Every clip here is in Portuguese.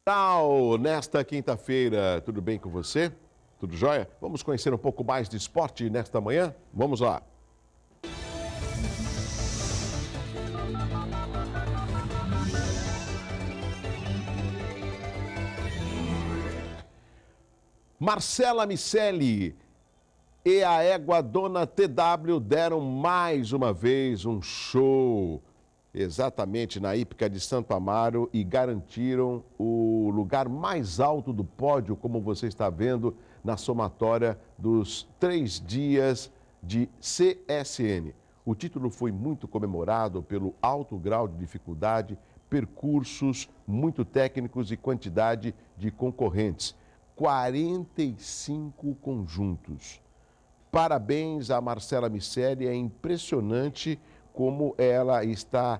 Tal, nesta quinta-feira, tudo bem com você? Tudo jóia? Vamos conhecer um pouco mais de esporte nesta manhã? Vamos lá. Marcela Miceli e a égua Dona TW deram mais uma vez um show exatamente na hípica de Santo Amaro e garantiram o lugar mais alto do pódio, como você está vendo na somatória dos 3 dias de CSN. O título foi muito comemorado pelo alto grau de dificuldade, percursos muito técnicos e quantidade de concorrentes. 45 conjuntos. Parabéns a Marcela Miceli, é impressionante como ela está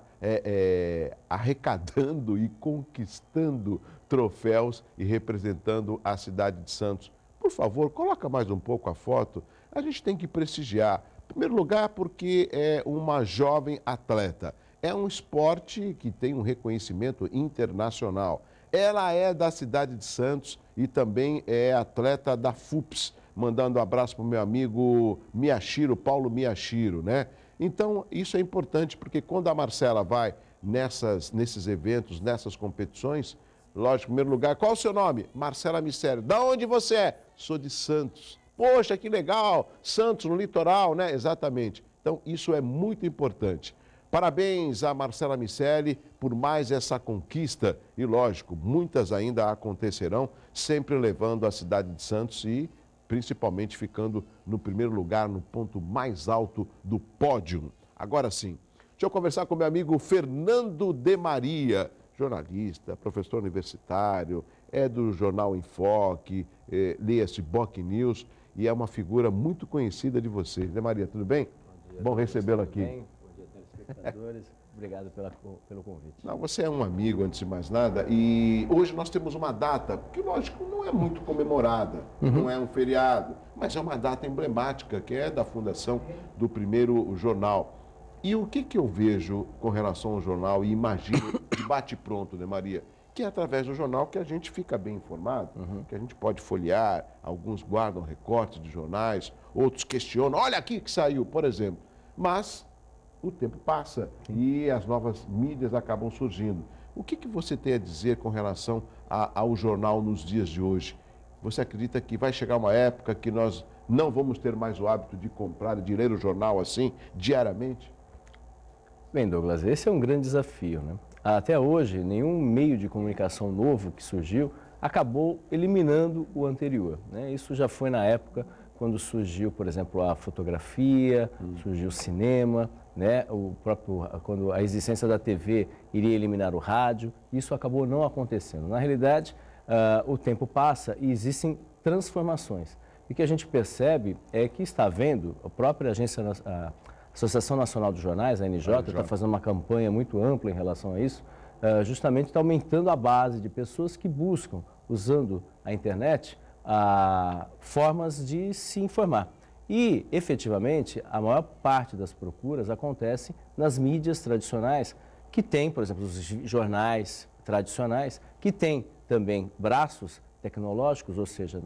arrecadando e conquistando troféus e representando a cidade de Santos. Por favor, coloca mais um pouco a foto. A gente tem que prestigiar. Em primeiro lugar, porque é uma jovem atleta. É um esporte que tem um reconhecimento internacional. Ela é da cidade de Santos e também é atleta da FUPS. Mandando um abraço para o meu amigo Miyashiro, Paulo Miyashiro, né? Então, isso é importante, porque quando a Marcela vai nesses eventos, nessas competições, lógico, em primeiro lugar, qual é o seu nome? Marcela Miceli. Da onde você é? Sou de Santos. Poxa, que legal! Santos, no litoral, né? Exatamente. Então, isso é muito importante. Parabéns a Marcela Miceli por mais essa conquista e, lógico, muitas ainda acontecerão, sempre levando a cidade de Santos e principalmente ficando no primeiro lugar, no ponto mais alto do pódio. Agora sim, deixa eu conversar com meu amigo Fernando de Maria, jornalista, professor universitário, é do jornal Enfoque, lê-se Boc News e é uma figura muito conhecida de vocês. De Maria, tudo bem? Bom dia. Bom recebê-lo aqui. Bem? Bom dia, telespectadores. Obrigado pelo convite. Não, você é um amigo, antes de mais nada, e hoje nós temos uma data que, lógico, não é muito comemorada, não é um feriado, mas é uma data emblemática, que é da fundação do primeiro jornal. E o que eu vejo com relação ao jornal, e imagino de bate-pronto, né, Maria? Que é através do jornal que a gente fica bem informado, que a gente pode folhear, alguns guardam recortes de jornais, outros questionam, olha aqui que saiu, por exemplo. Mas o tempo passa e as novas mídias acabam surgindo. O que você tem a dizer com relação ao jornal nos dias de hoje? Você acredita que vai chegar uma época que nós não vamos ter mais o hábito de comprar e de ler o jornal assim, diariamente? Bem, Douglas, esse é um grande desafio, né? Até hoje, nenhum meio de comunicação novo que surgiu acabou eliminando o anterior, né? Isso já foi na época quando surgiu, por exemplo, a fotografia, surgiu o cinema, né? Quando a existência da TV iria eliminar o rádio, isso acabou não acontecendo. Na realidade, o tempo passa e existem transformações. E o que a gente percebe é que está havendo, a própria a Associação Nacional dos Jornais, a NJ, está fazendo uma campanha muito ampla em relação a isso, justamente está aumentando a base de pessoas que buscam, usando a internet, formas de se informar. E, efetivamente, a maior parte das procuras acontece nas mídias tradicionais, que tem, por exemplo, os jornais tradicionais, que têm também braços tecnológicos, ou seja,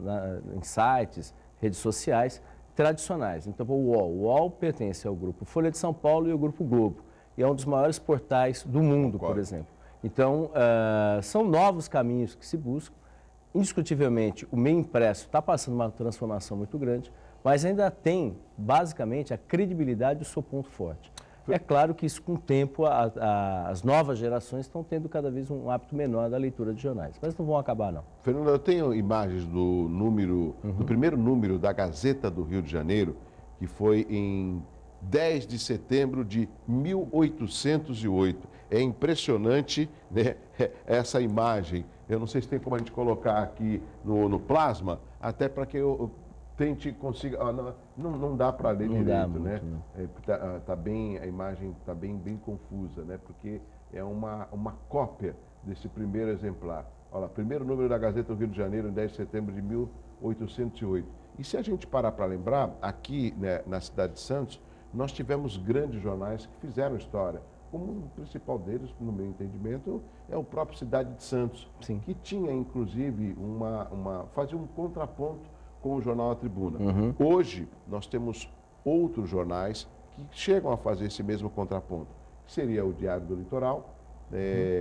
em sites, redes sociais tradicionais. Então, o UOL pertence ao grupo Folha de São Paulo e ao grupo Globo, e é um dos maiores portais do mundo, por exemplo. Então, são novos caminhos que se buscam. Indiscutivelmente, o meio impresso está passando uma transformação muito grande, mas ainda tem, basicamente, a credibilidade do seu ponto forte. É claro que isso, com o tempo, as novas gerações estão tendo cada vez um hábito menor da leitura de jornais, mas não vão acabar, não. Fernando, eu tenho imagens do primeiro número da Gazeta do Rio de Janeiro, que foi em 10 de setembro de 1808. É impressionante, né, essa imagem. Eu não sei se tem como a gente colocar aqui no plasma, até para que eu tente consiga. Não dá para ler direito, né? A imagem está bem confusa, né? Porque é uma cópia desse primeiro exemplar. Olha lá, primeiro número da Gazeta do Rio de Janeiro, em 10 de setembro de 1808. E se a gente parar para lembrar, aqui, né, na cidade de Santos, nós tivemos grandes jornais que fizeram história. como o principal deles, no meu entendimento, é o próprio Cidade de Santos, Sim. que tinha, inclusive, fazia um contraponto com o jornal A Tribuna. Hoje, nós temos outros jornais que chegam a fazer esse mesmo contraponto, que seria o Diário do Litoral,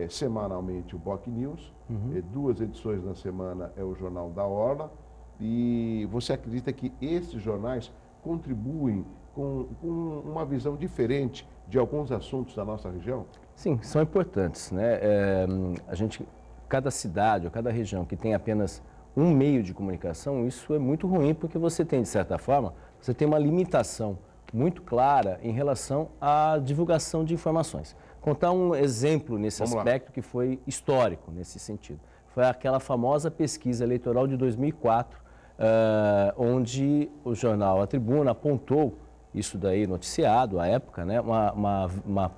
semanalmente o Boc News, 2 edições na semana é o Jornal da Orla, e você acredita que esses jornais contribuem com uma visão diferente de alguns assuntos da nossa região? Sim, são importantes, né? Cada cidade ou cada região que tem apenas um meio de comunicação, isso é muito ruim, porque você tem, de certa forma, você tem uma limitação muito clara em relação à divulgação de informações. Contar um exemplo nesse aspecto que foi histórico nesse sentido. Foi aquela famosa pesquisa eleitoral de 2004, onde o jornal A Tribuna apontou, isso daí noticiado à época, né, uma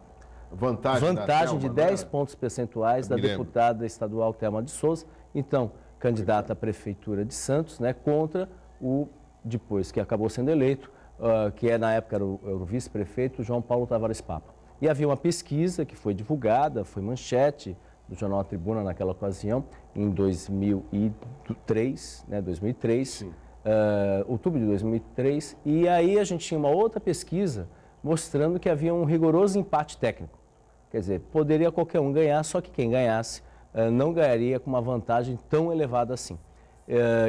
vantagem de 10 pontos percentuais da deputada estadual Thelma de Souza, então candidata à prefeitura de Santos, né, contra o, depois que acabou sendo eleito, que na época era o vice-prefeito João Paulo Tavares Papa. E havia uma pesquisa que foi divulgada, foi manchete do jornal A Tribuna naquela ocasião, em 2003, né, 2003, outubro de 2003, e aí a gente tinha uma outra pesquisa mostrando que havia um rigoroso empate técnico. Quer dizer, poderia qualquer um ganhar, só que quem ganhasse não ganharia com uma vantagem tão elevada assim.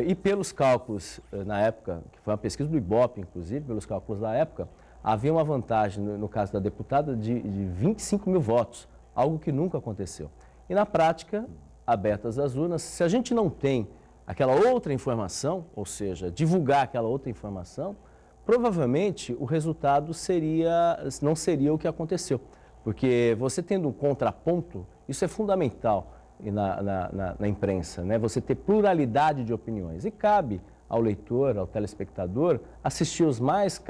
E pelos cálculos, na época, que foi uma pesquisa do Ibope, inclusive, pelos cálculos da época, havia uma vantagem, no caso da deputada, de 25 mil votos, algo que nunca aconteceu. E na prática, abertas as urnas, se a gente não tem aquela outra informação, ou seja, divulgar aquela outra informação, provavelmente o resultado não seria o que aconteceu. Porque você tendo um contraponto, isso é fundamental na imprensa, né? Você ter pluralidade de opiniões. E cabe ao leitor, ao telespectador, assistir os mais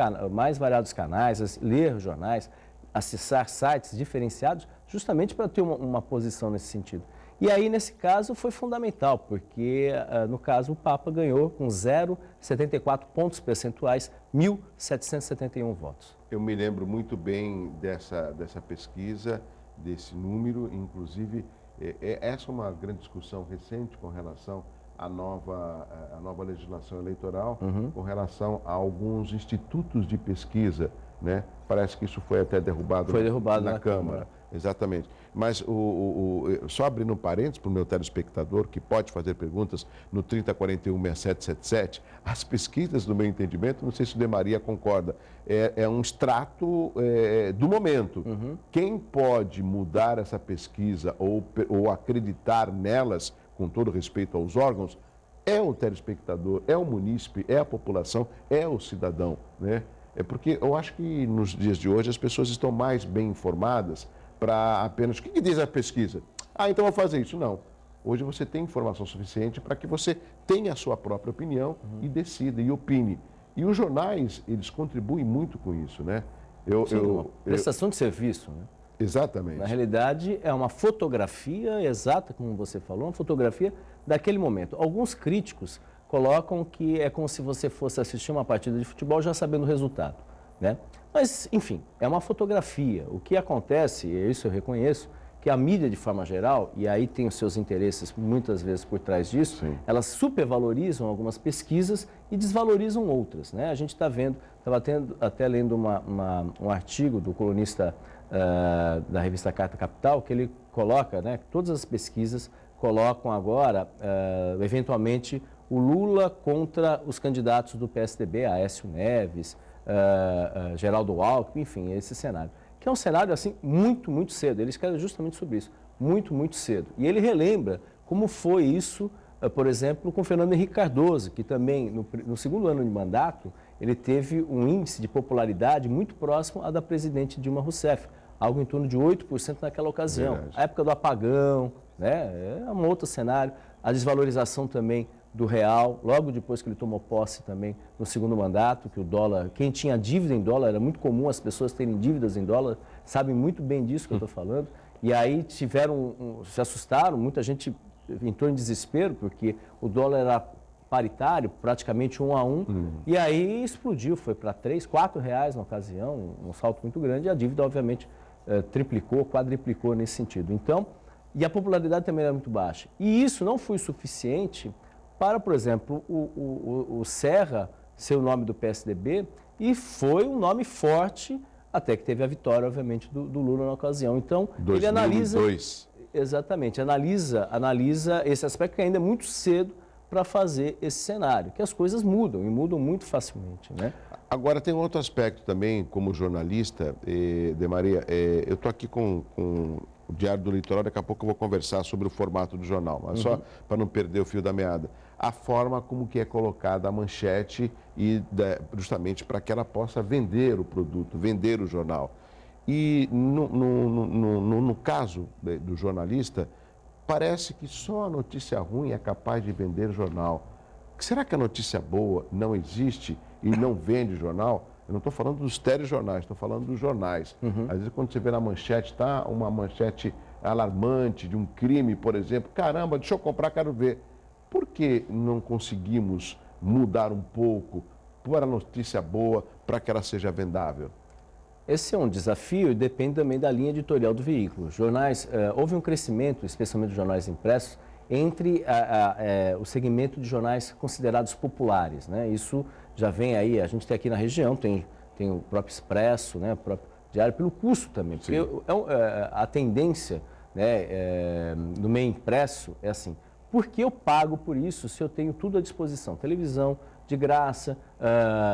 variados canais, ler jornais, acessar sites diferenciados, justamente para ter uma posição nesse sentido. E aí, nesse caso, foi fundamental, porque, no caso, o Papa ganhou com 0,74 pontos percentuais, 1.771 votos. Eu me lembro muito bem dessa pesquisa, desse número, inclusive, essa é uma grande discussão recente com relação à nova legislação eleitoral, com relação a alguns institutos de pesquisa, né? Parece que isso foi até derrubado, na Câmara. Exatamente. Mas, só abrindo um parênteses para o meu telespectador, que pode fazer perguntas no 3041-6777, as pesquisas, do meu entendimento, não sei se o De Maria concorda, é um extrato do momento. Quem pode mudar essa pesquisa ou acreditar nelas, com todo respeito aos órgãos, é o telespectador, é o munícipe, é a população, é o cidadão, né? É porque eu acho que nos dias de hoje as pessoas estão mais bem informadas para apenas... O que diz a pesquisa? Então vou fazer isso. Não. Hoje você tem informação suficiente para que você tenha a sua própria opinião e decida e opine. E os jornais, eles contribuem muito com isso, né? Prestação de serviço, né? Exatamente. Na realidade, é uma fotografia exata, como você falou, uma fotografia daquele momento. Alguns críticos colocam que é como se você fosse assistir uma partida de futebol já sabendo o resultado, né? Mas, enfim, é uma fotografia. O que acontece, e isso eu reconheço, que a mídia, de forma geral, e aí tem os seus interesses muitas vezes por trás disso, elas supervalorizam algumas pesquisas e desvalorizam outras, né? A gente está vendo, estava até lendo um artigo do colunista da revista Carta Capital, que ele coloca, né, que todas as pesquisas colocam agora, eventualmente, o Lula contra os candidatos do PSDB, Aécio Neves, Geraldo Alckmin, enfim, esse cenário. Que é um cenário, assim, muito, muito cedo. Ele escreve justamente sobre isso, muito, muito cedo. E ele relembra como foi isso, por exemplo, com Fernando Henrique Cardoso, que também, no segundo ano de mandato, ele teve um índice de popularidade muito próximo à da presidente Dilma Rousseff, algo em torno de 8% naquela ocasião. Verdade. A época do apagão, né? É um outro cenário. A desvalorização também do real, logo depois que ele tomou posse também no segundo mandato, que o dólar, quem tinha dívida em dólar, era muito comum as pessoas terem dívidas em dólar, sabem muito bem disso que eu estou falando, e aí se assustaram, muita gente entrou em desespero, porque o dólar era paritário, praticamente 1 a 1, e aí explodiu, foi para 3, 4 reais na ocasião, um salto muito grande, e a dívida, obviamente, triplicou, quadriplicou nesse sentido. Então, e a popularidade também era muito baixa. E isso não foi suficiente para, por exemplo, o Serra ser o nome do PSDB, e foi um nome forte, até que teve a vitória, obviamente, do Lula na ocasião. Então, 2002. ele analisa... Exatamente, analisa esse aspecto que ainda é muito cedo para fazer esse cenário, que as coisas mudam, e mudam muito facilmente, né? Agora, tem um outro aspecto também, como jornalista, De Maria, eu estou aqui com o Diário do Litoral, daqui a pouco eu vou conversar sobre o formato do jornal, mas só para não perder o fio da meada. A forma como que é colocada a manchete e justamente para que ela possa vender o produto, vender o jornal. E no caso do jornalista, parece que só a notícia ruim é capaz de vender o jornal. Será que a notícia boa não existe e não vende jornal? Eu não estou falando dos telejornais, estou falando dos jornais. Às vezes, quando você vê na manchete, está uma manchete alarmante de um crime, por exemplo. Caramba, deixa eu comprar, quero ver. Por que não conseguimos mudar um pouco para a notícia boa, para que ela seja vendável? Esse é um desafio e depende também da linha editorial do veículo. Jornais, houve um crescimento, especialmente dos jornais impressos, entre o segmento de jornais considerados populares, né? Isso já vem aí, a gente tem aqui na região, tem o próprio Expresso, né? O próprio Diário, pelo custo também. Porque a tendência, né, no meio impresso é assim, por que eu pago por isso se eu tenho tudo à disposição? Televisão, de graça,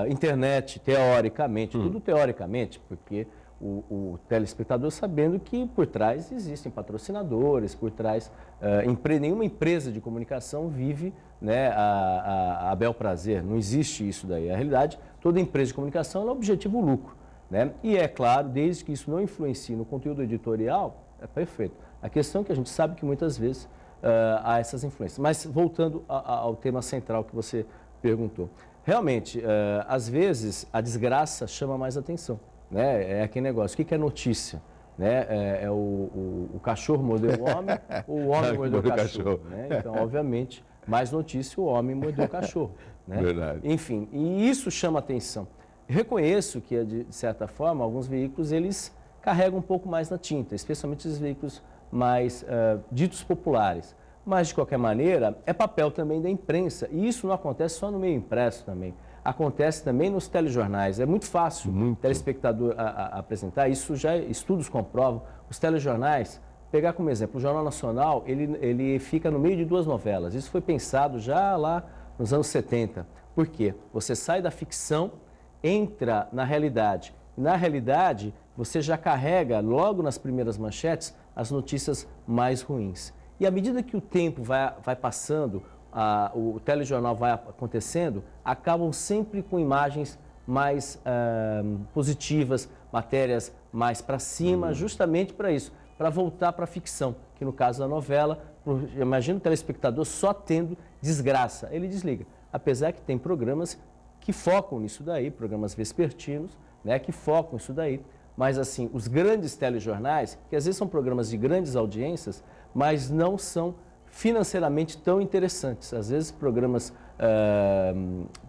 internet, teoricamente, tudo teoricamente, porque o telespectador sabendo que por trás existem patrocinadores, por trás nenhuma empresa de comunicação vive, né, a bel prazer, não existe isso daí. A realidade, toda empresa de comunicação ela objetiva o lucro, né? E é claro, desde que isso não influencie no conteúdo editorial, é perfeito. A questão é que a gente sabe que muitas vezes há essas influências. Mas voltando ao tema central que você perguntou. Realmente, às vezes, a desgraça chama mais atenção, né? É aquele negócio, o que é notícia? Né? O cachorro mordeu o homem, o homem mordeu o cachorro. Né? Então, obviamente, mais notícia, o homem mordeu o cachorro. Né? Verdade. Enfim, e isso chama atenção. Eu reconheço que, de certa forma, alguns veículos, eles carregam um pouco mais na tinta, especialmente os veículos mais ditos populares. Mas, de qualquer maneira, é papel também da imprensa. E isso não acontece só no meio impresso também. Acontece também nos telejornais. É muito fácil o telespectador apresentar. Isso já estudos comprovam. Os telejornais, pegar como exemplo, o Jornal Nacional, ele fica no meio de duas novelas. Isso foi pensado já lá nos anos 70. Por quê? Você sai da ficção, entra na realidade. E na realidade, você já carrega, logo nas primeiras manchetes, as notícias mais ruins. E à medida que o tempo vai passando, o telejornal vai acontecendo, acabam sempre com imagens mais positivas, matérias mais para cima, justamente para isso, para voltar para a ficção, que no caso da novela, imagina o telespectador só tendo desgraça, ele desliga. Apesar que tem programas que focam nisso daí, programas vespertinos, né, que focam nisso daí, mas assim, os grandes telejornais, que às vezes são programas de grandes audiências, mas não são financeiramente tão interessantes. Às vezes programas,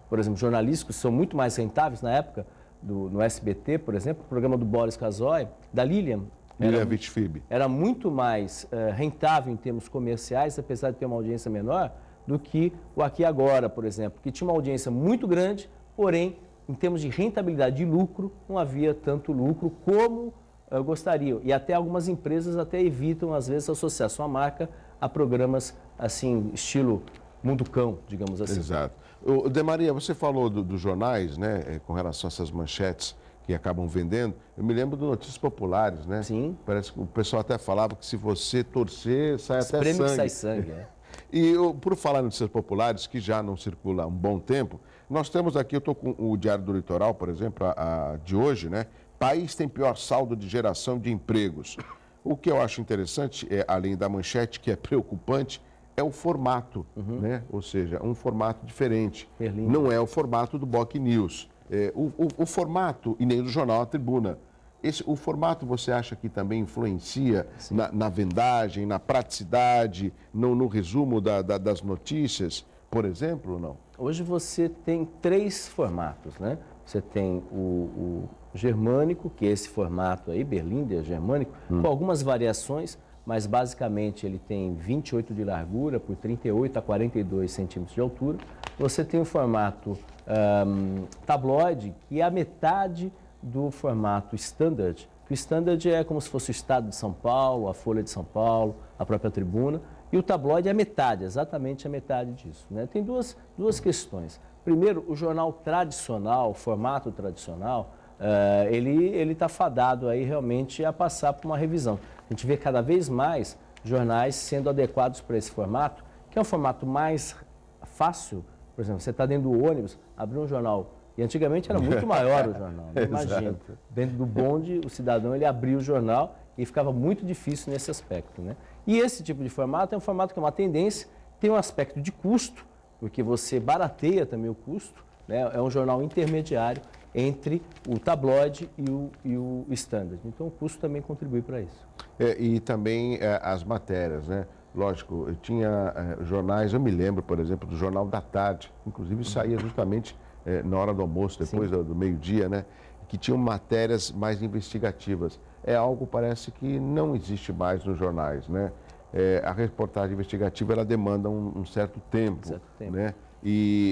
por exemplo, jornalísticos são muito mais rentáveis. Na época, no SBT, por exemplo, o programa do Boris Casoy, da Lilian Vitfib, era muito mais rentável em termos comerciais, apesar de ter uma audiência menor, do que o Aqui e Agora, por exemplo, que tinha uma audiência muito grande, porém, em termos de rentabilidade de lucro, não havia tanto lucro como gostariam. E até algumas empresas até evitam, às vezes, associar sua marca a programas, assim, estilo Mundo Cão, digamos assim. Exato. De Maria, você falou dos jornais, né, com relação a essas manchetes que acabam vendendo. Eu me lembro do Notícias Populares, né? Sim. Parece que o pessoal até falava que se você torcer, sai até sangue. Espreme que sai sangue, é. E por falar em Notícias Populares, que já não circula há um bom tempo, nós temos aqui, eu estou com o Diário do Litoral, por exemplo, de hoje, né? País tem pior saldo de geração de empregos. O que eu acho interessante, além da manchete, que é preocupante, é o formato, né? Ou seja, um formato diferente. Não é o formato do Boc News. O formato, e nem do jornal A Tribuna. O formato você acha que também influencia na vendagem, na praticidade, no resumo das notícias, por exemplo, ou não? Hoje você tem 3 formatos, né? você tem o germânico, que é esse formato aí, Berlinder germânico, com algumas variações, mas basicamente ele tem 28 de largura por 38 a 42 centímetros de altura. Você tem o formato tabloide, que é a metade do formato standard. O standard é como se fosse o Estado de São Paulo, a Folha de São Paulo, a própria Tribuna. E o tabloide é a metade, exatamente a metade disso, né? Tem duas questões. Primeiro, o jornal tradicional, o formato tradicional, ele está fadado aí realmente a passar por uma revisão. A gente vê cada vez mais jornais sendo adequados para esse formato, que é um formato mais fácil. Por exemplo, você está dentro do ônibus, abrir um jornal, e antigamente era muito maior o jornal, né? Imagina, dentro do bonde, o cidadão ele abria o jornal e ficava muito difícil nesse aspecto, né? E esse tipo de formato é um formato que é uma tendência, tem um aspecto de custo, porque você barateia também o custo, né? É um jornal intermediário entre o tabloide e o standard. Então, o custo também contribui para isso. E também as matérias, né? Lógico, eu tinha jornais, eu me lembro, por exemplo, do Jornal da Tarde, inclusive saía justamente na hora do almoço, depois do meio-dia, né? Que tinham matérias mais investigativas. É algo, parece que não existe mais nos jornais, né? A reportagem investigativa, ela demanda um certo tempo, né?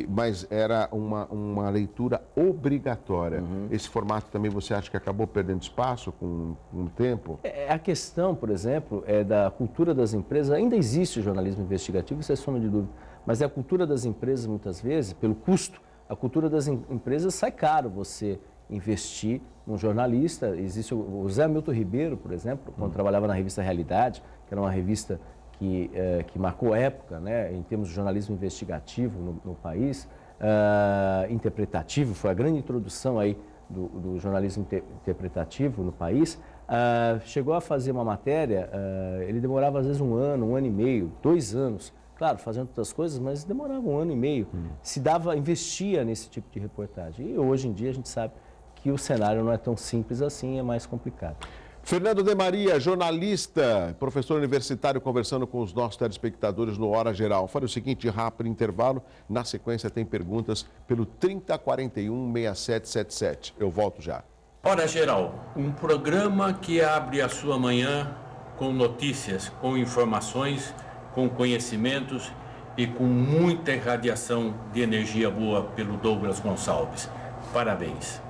Mas era uma leitura obrigatória. Esse formato também você acha que acabou perdendo espaço com o tempo? A questão, por exemplo, é da cultura das empresas. Ainda existe o jornalismo investigativo, isso é sombra de dúvida. Mas a cultura das empresas, muitas vezes, pelo custo, a cultura das empresas sai caro você investir num jornalista. Existe o Zé Milton Ribeiro, por exemplo, quando trabalhava na revista Realidade, que era uma revista que marcou época, né, em termos de jornalismo investigativo no país, interpretativo, foi a grande introdução aí do jornalismo interpretativo no país. Chegou a fazer uma matéria, ele demorava às vezes um ano e meio, 2 anos, claro, fazendo outras coisas, mas demorava 1 ano e meio. Investia nesse tipo de reportagem. E hoje em dia a gente sabe que o cenário não é tão simples assim, é mais complicado. Fernando de Maria, jornalista, professor universitário, conversando com os nossos telespectadores no Hora Geral. Fale o seguinte, rápido intervalo, na sequência tem perguntas pelo 3041-6777. Eu volto já. Hora Geral, um programa que abre a sua manhã com notícias, com informações, com conhecimentos e com muita irradiação de energia boa pelo Douglas Gonçalves. Parabéns.